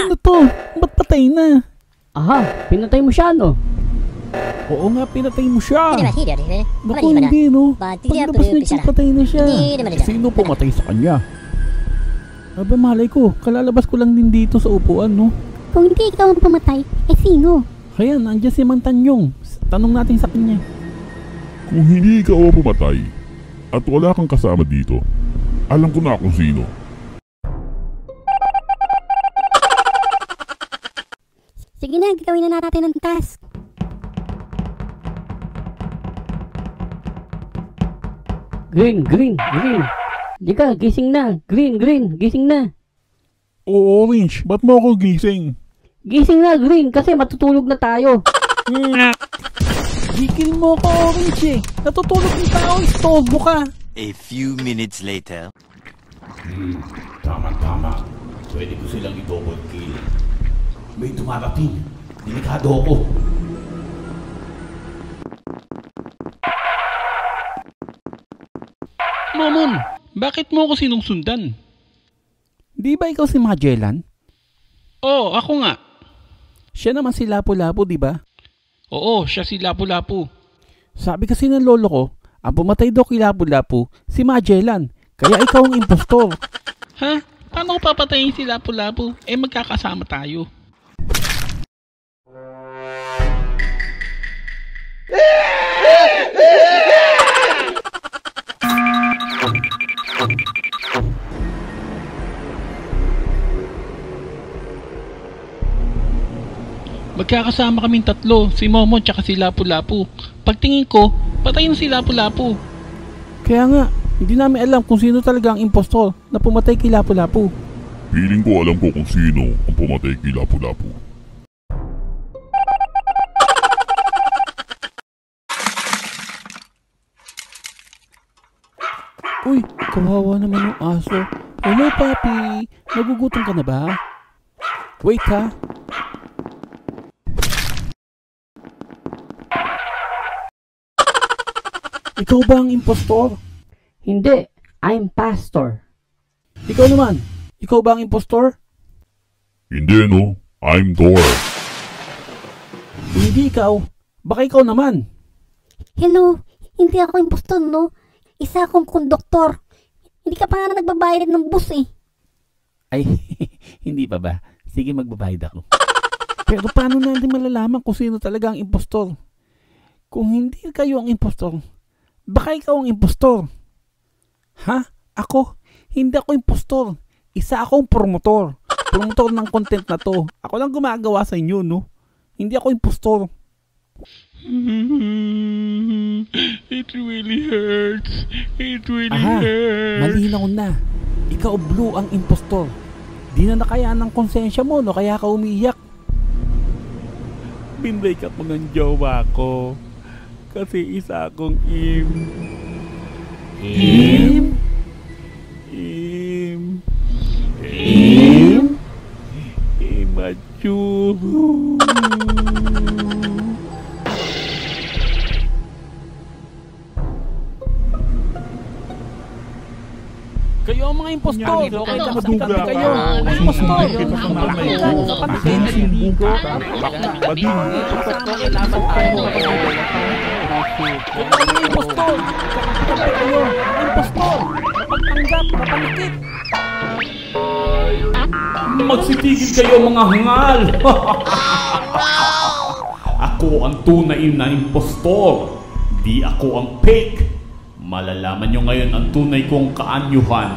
Sino to? Ba't patay na? Aha, pinatay mo siya, no? Oo nga, pinatay mo siya. Naku, hindi, no? Paglabas niya, patay na siya. Sino pumatay sa kanya? Aba, malay ko. Kalalabas ko lang din dito sa upuan, no? Kung hindi ikaw ang pumatay, eh sino? Kaya, nandiyan si Mang Tanyong. Tanong natin sa kanya. Kung hindi ikaw ang pumatay at wala kang kasama dito, alam ko na kung sino. Sige na, gagawin na natin ang task. Green. Di ka, gising na. Green, gising na. Oo, Orange. Ba't mo ako gising? Gising na, Green, kasi matutulog na tayo. Gigil mo ko, Orange eh. Natutulog yung tao, istorbo ka. A few minutes later. Tama. Pwede ko silang i-double kill. May dumarating. Delikado ako. Momon, bakit mo ako sinungsundan? Di ba ikaw si Magellan? Oo, ako nga. Siya naman si Lapu-Lapu, di ba? Oo, siya si Lapu-Lapu. Sabi kasi ng lolo ko, ang pumatay daw kay Lapu-Lapu, si Magellan. Kaya ikaw ang impostor. Ha? Paano ko papatayin si Lapu-Lapu? Eh magkakasama tayo. Magkakasama kaming tatlo, si Momo tsaka si Lapu-Lapu. Pagtingin ko, patay na si Lapu-Lapu. Kaya nga, hindi namin alam kung sino talaga ang impostor na pumatay kay Lapu-Lapu. Feeling ko alam ko kung sino ang pumatay kay Lapu-Lapu. Uy, kawawa naman yung aso. Hello, papi. Nagugutom ka na ba? Wait ha. Ikaw ba ang impostor? Hindi, I'm pastor. Ikaw naman, ikaw ba ang impostor? Hindi no, I'm Thor. Hindi ikaw, baka ikaw naman. Hello, hindi ako impostor, no? Isa akong konduktor. Hindi ka pa nga nagbabayad ng bus eh. Ay, hindi pa ba? Sige, magbabayad ako. Pero paano natin malalaman kung sino talaga ang impostor? Kung hindi kayo ang impostor, baka ikaw ang impostor. Ha? Ako? Hindi ako impostor. Isa akong promotor. Promotor ng content na to. Ako lang gumagawa sa inyo, no? Hindi ako impostor. It really hurts. It really Aha, hurts. malinaw na. Ikaw, Blue, ang impostor. Di na nakayaan ng konsensya mo, no? Kaya ka umiiyak. Binday ka pa ng jowa ko. Kasi isa akong immature. Kayo ang mga impostor. Okay lang sa tabi kayo. Impostor. Magsitigil kayo mga hangal. Ako ang tunay na impostor. Di ako ang fake. Malalaman nyo ngayon ang tunay kong kaanyuhan.